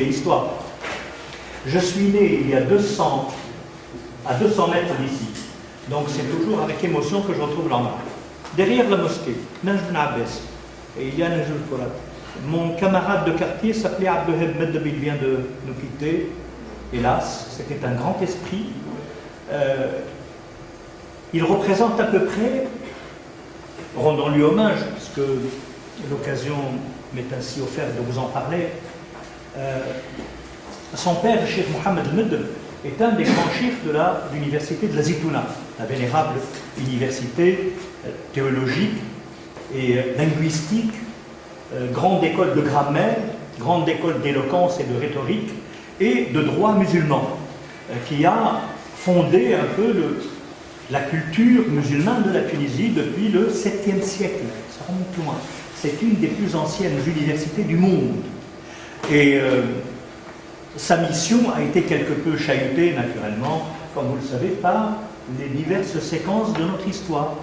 vieille histoire. Je suis né il y a à 200 mètres d'ici. Donc c'est toujours avec émotion que je retrouve l'Amar. Derrière la mosquée, Najm Ben Abbas, et il y a Najm Forat. Mon camarade de quartier s'appelait Abdelheb Medeb, il vient de nous quitter, hélas, c'était un grand esprit. Il représente à peu près, rendons-lui hommage, puisque l'occasion m'est ainsi offerte de vous en parler, son père, Cheikh Mohamed Medeb, est un des grands chefs de l'université de la Zitouna, la vénérable université théologique et linguistique, grande école de grammaire, grande école d'éloquence et de rhétorique et de droit musulman, qui a fondé un peu la culture musulmane de la Tunisie depuis le 7e siècle. Ça remonte loin. C'est une des plus anciennes universités du monde. Et sa mission a été quelque peu chahutée, naturellement, comme vous le savez, par les diverses séquences de notre histoire.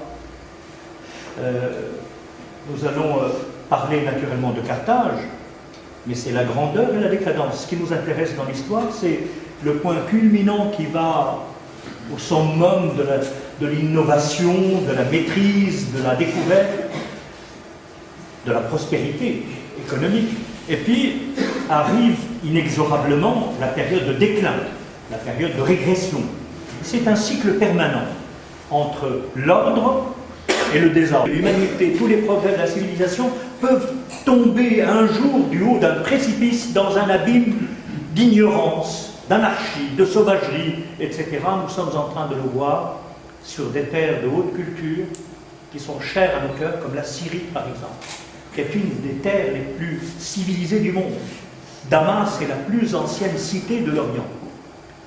Nous allons parler naturellement de Carthage, mais c'est la grandeur et la décadence. Ce qui nous intéresse dans l'histoire, c'est le point culminant qui va au summum de l'innovation, de la maîtrise, de la découverte, de la prospérité économique. Et puis arrive inexorablement la période de déclin, la période de régression. C'est un cycle permanent entre l'ordre et le désordre. L'humanité, tous les progrès de la civilisation peuvent tomber un jour du haut d'un précipice dans un abîme d'ignorance, d'anarchie, de sauvagerie, etc. Nous sommes en train de le voir sur des terres de haute culture qui sont chères à nos cœurs, comme la Syrie par exemple, qui est une des terres les plus civilisées du monde. Damas est la plus ancienne cité de l'Orient.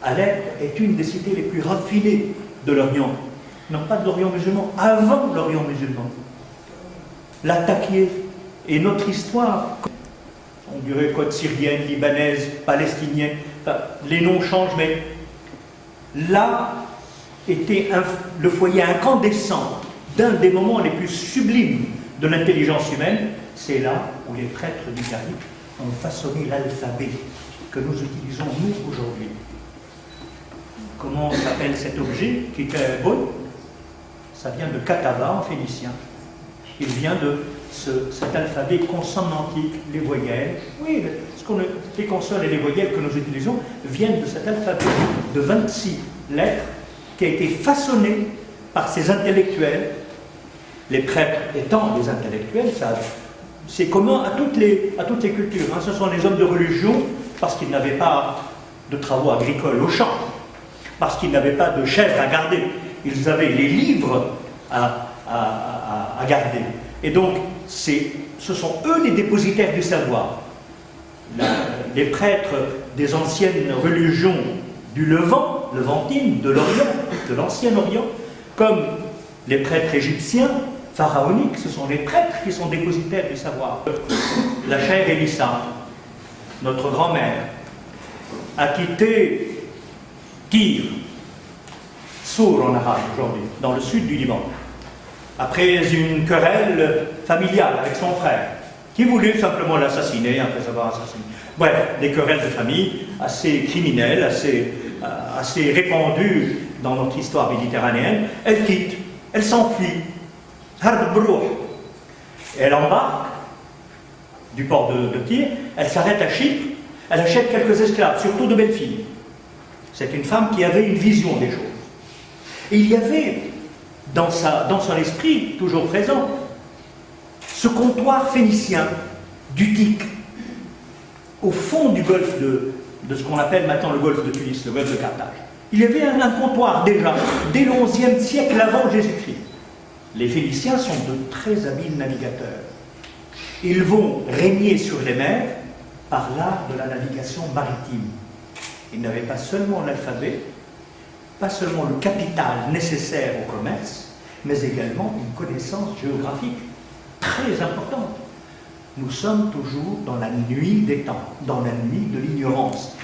Alep est une des cités les plus raffinées de l'Orient. Non pas de l'Orient musulman, avant l'Orient musulman. L'attaquer et notre histoire, on dirait côte syrienne, libanaise, palestinienne, enfin, les noms changent, mais là était le foyer incandescent d'un des moments les plus sublimes de l'intelligence humaine. C'est là où les prêtres du Calife ont façonné l'alphabet que nous utilisons nous aujourd'hui. Comment s'appelle cet objet qui est beau? Ça vient de Kataba en phénicien. Il vient de cet alphabet consonantique, les voyelles. Oui, les consonnes et les voyelles que nous utilisons viennent de cet alphabet de 26 lettres qui a été façonné par ces intellectuels, les prêtres étant des intellectuels, c'est commun à toutes les cultures. Hein. Ce sont les hommes de religion parce qu'ils n'avaient pas de travaux agricoles au champ, parce qu'ils n'avaient pas de chèvres à garder. Ils avaient les livres à garder. Et donc, ce sont eux les dépositaires du savoir. Les prêtres des anciennes religions du Levant, levantine, de l'Orient, de l'Ancien Orient, comme les prêtres égyptiens, pharaoniques, ce sont les prêtres qui sont dépositaires du savoir. La chère Élissa, notre grand-mère, a quitté Tyr, Sour en arabe aujourd'hui, dans le sud du Liban, après une querelle familiale avec son frère, qui voulut simplement l'assassiner après avoir assassiné. Bref, des querelles de famille assez criminelles, assez répandues dans notre histoire méditerranéenne. Elle quitte, elle s'enfuit, elle embarque du port de Tyr, elle s'arrête à Chypre, elle achète quelques esclaves, surtout de belles filles. C'est une femme qui avait une vision des choses. Et il y avait dans son esprit, toujours présent, ce comptoir phénicien d'Utique, au fond du golfe de ce qu'on appelle maintenant le golfe de Tunis, le golfe de Carthage. Il y avait un comptoir déjà, dès le XIe siècle avant Jésus-Christ. Les Phéniciens sont de très habiles navigateurs. Ils vont régner sur les mers par l'art de la navigation maritime. Ils n'avaient pas seulement l'alphabet, pas seulement le capital nécessaire au commerce, mais également une connaissance géographique très importante. Nous sommes toujours dans la nuit des temps, dans la nuit de l'ignorance.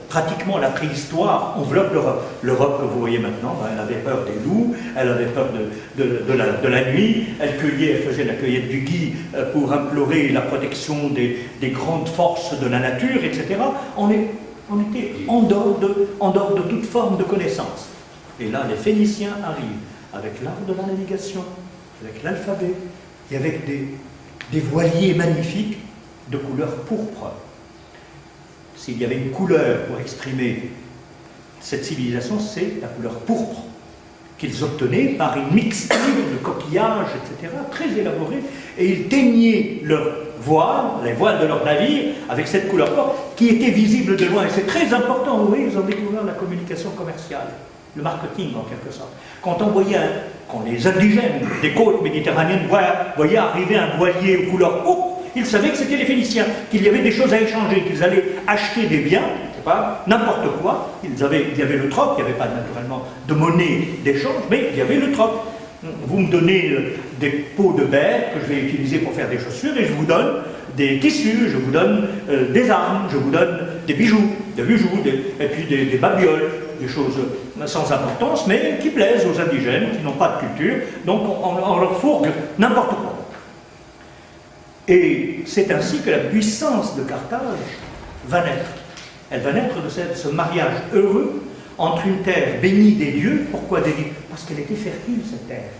pratiquement la préhistoire enveloppe l'Europe. L'Europe que vous voyez maintenant, elle avait peur des loups, elle avait peur de la nuit, elle faisait la cueillette du gui pour implorer la protection des grandes forces de la nature, etc. On était en dehors de toute forme de connaissance. Et là, les Phéniciens arrivent avec l'art de la navigation, avec l'alphabet, et avec des voiliers magnifiques de couleur pourpre. S'il y avait une couleur pour exprimer cette civilisation, c'est la couleur pourpre, qu'ils obtenaient par une mixture de coquillages, etc., très élaborée, et ils teignaient leurs voiles, les voiles de leurs navires, avec cette couleur pourpre, qui était visible de loin. Et c'est très important, vous voyez, ils ont découvert la communication commerciale, le marketing en quelque sorte. Quand les indigènes des côtes méditerranéennes voyaient arriver un voilier aux couleurs pourpres, ils savaient que c'était les Phéniciens, qu'il y avait des choses à échanger, qu'ils allaient acheter des biens, c'est pas n'importe quoi. Il y avait le troc, il n'y avait pas naturellement de monnaie d'échange, mais il y avait le troc. Vous me donnez des peaux de bêtes que je vais utiliser pour faire des chaussures et je vous donne des tissus, je vous donne des armes, je vous donne des bijoux, et puis des babioles, des choses sans importance, mais qui plaisent aux indigènes, qui n'ont pas de culture, donc on leur fourgue n'importe quoi. Et c'est ainsi que la puissance de Carthage va naître. Elle va naître de ce mariage heureux entre une terre bénie des dieux. Pourquoi des dieux? Parce qu'elle était fertile, cette terre.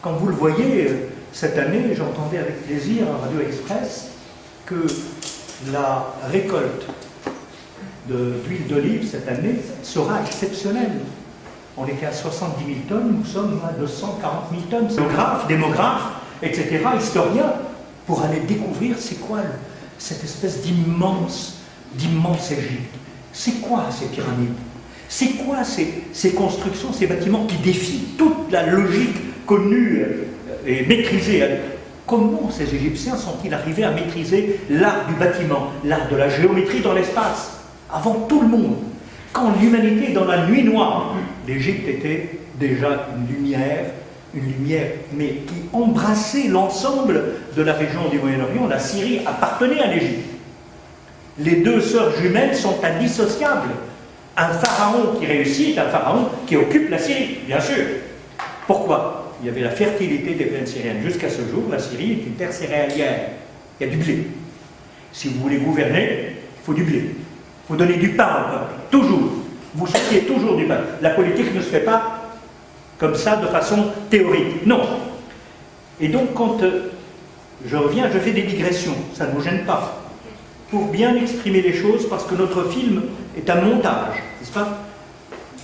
Quand vous le voyez, cette année, j'entendais avec plaisir à Radio Express que la récolte d'huile d'olive cette année sera exceptionnelle. On était à 70 000 tonnes, nous sommes à 240 000 tonnes. Géographes, démographes, etc., historiens, pour aller découvrir c'est quoi cette espèce d'immense Égypte. C'est quoi ces pyramides? C'est quoi ces constructions, ces bâtiments qui défient toute la logique connue et maîtrisée? Comment ces Égyptiens sont-ils arrivés à maîtriser l'art du bâtiment, l'art de la géométrie dans l'espace, avant tout le monde? Quand l'humanité est dans la nuit noire, l'Égypte était déjà une lumière, mais qui embrassait l'ensemble de la région du Moyen-Orient. La Syrie appartenait à l'Égypte. Les deux sœurs jumelles sont indissociables. Un pharaon qui réussit est un pharaon qui occupe la Syrie, bien sûr. Pourquoi? Il y avait la fertilité des plaines syriennes. Jusqu'à ce jour, la Syrie est une terre céréalière. Il y a du blé. Si vous voulez gouverner, il faut du blé. Il faut donner du pain au peuple, toujours. Vous souciez toujours du pain. La politique ne se fait pas comme ça, de façon théorique. Non. Et donc, quand je reviens, je fais des digressions. Ça ne vous gêne pas. Pour bien exprimer les choses, parce que notre film est un montage, n'est-ce pas?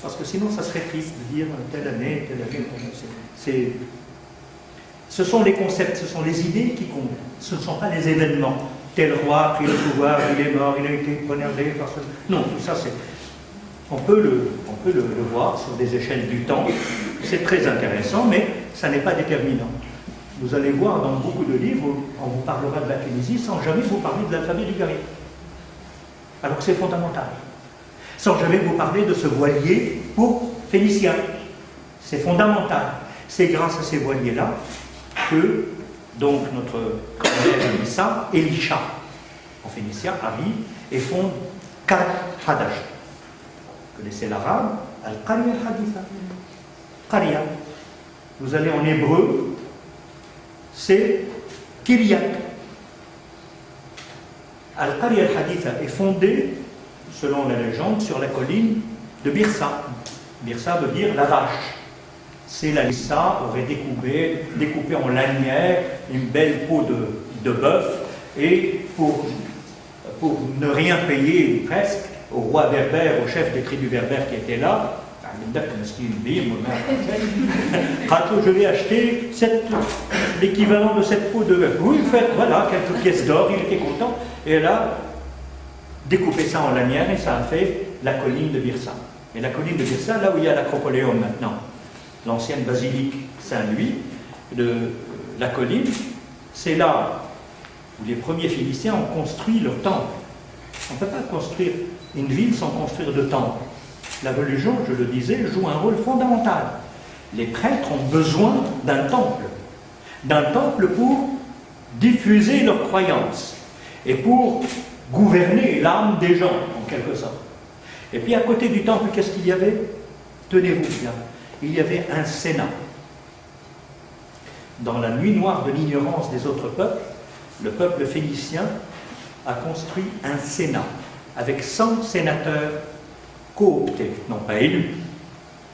Parce que sinon, ça serait triste de dire telle année. Ce sont les concepts, ce sont les idées qui comptent. Ce ne sont pas les événements. Tel roi a pris le pouvoir, il est mort, il a été poignardé. Non, tout ça, c'est... On peut le voir sur des échelles du temps, c'est très intéressant, mais ça n'est pas déterminant. Vous allez voir dans beaucoup de livres, on vous parlera de la Tunisie sans jamais vous parler de l'alphabet du grec. Alors que c'est fondamental. Sans jamais vous parler de ce voilier pour Phéniciens. C'est fondamental. C'est grâce à ces voiliers-là que, donc, notre collègue Elisha, en phénicien, arrive et fonde Carthage. Vous connaissez l'arabe, Al-Qarya al-Haditha. Qarya. Vous allez en hébreu, c'est Kiryat. Al-Qarya al-Haditha est fondée, selon la légende, sur la colline de Birsa. Birsa veut dire la vache. C'est la Lissa aurait découpé en lanière une belle peau de bœuf, et pour ne rien payer presque, au roi berbère, au chef des tribus berbères qui était là, je vais acheter l'équivalent de cette peau de bœuf. Oui, faites, voilà, quelques pièces d'or, il était content. Et elle a découpé ça en lanière et ça a fait la colline de Birsa. Et la colline de Birsa, là où il y a l'Acropoléon maintenant, l'ancienne basilique Saint-Louis, la colline, c'est là où les premiers Phéniciens ont construit leur temple. On ne peut pas construire une ville sans construire de temple. La religion, je le disais, joue un rôle fondamental. Les prêtres ont besoin d'un temple pour diffuser leurs croyances et pour gouverner l'âme des gens, en quelque sorte. Et puis à côté du temple, qu'est-ce qu'il y avait? Tenez-vous bien, il y avait un sénat. Dans la nuit noire de l'ignorance des autres peuples, le peuple phénicien a construit un sénat avec 100 sénateurs cooptés, non pas élus.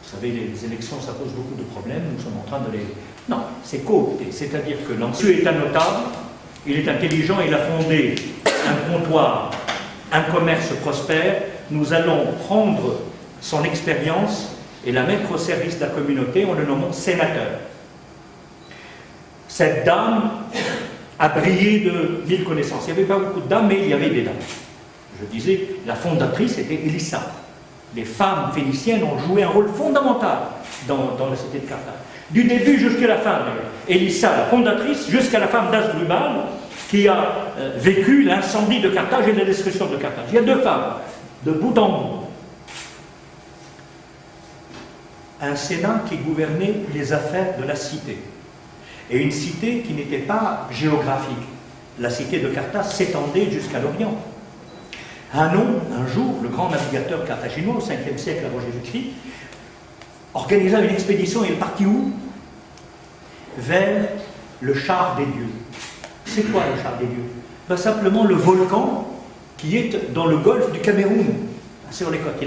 Vous savez, les élections, ça pose beaucoup de problèmes, nous sommes en train de les... Non, c'est coopté, c'est-à-dire que l'ancien est un notable, il est intelligent, il a fondé un comptoir, un commerce prospère, nous allons prendre son expérience et la mettre au service de la communauté en le nommant sénateur. Cette dame a brillé de 1000 connaissances. Il n'y avait pas beaucoup de dames, mais il y avait des dames. Je disais, la fondatrice était Élissa. Les femmes phéniciennes ont joué un rôle fondamental dans la cité de Carthage. Du début jusqu'à la fin, Élissa, la fondatrice, jusqu'à la femme d'Asdrubal, qui a vécu l'incendie de Carthage et la destruction de Carthage. Il y a 2 femmes, de bout en bout. Un sénat qui gouvernait les affaires de la cité. Et une cité qui n'était pas géographique. La cité de Carthage s'étendait jusqu'à l'Orient. Hanon, un jour, le grand navigateur carthaginois, au 5e siècle avant Jésus-Christ, organisa une expédition. Il est parti où? Vers le char des dieux. C'est quoi le char des dieux? Ben, simplement le volcan qui est dans le golfe du Cameroun, sur les côtes.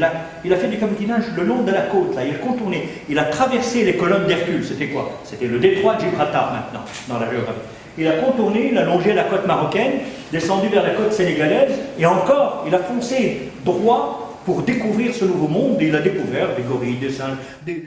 Il a fait du cabotinage le long de la côte, là. Il a contourné. Il a traversé les colonnes d'Hercule. C'était quoi? C'était le détroit de Gibraltar maintenant, dans la géographie. Il a contourné, il a longé la côte marocaine, descendu vers la côte sénégalaise, et encore, il a foncé droit pour découvrir ce nouveau monde, et il a découvert des gorilles, des singes,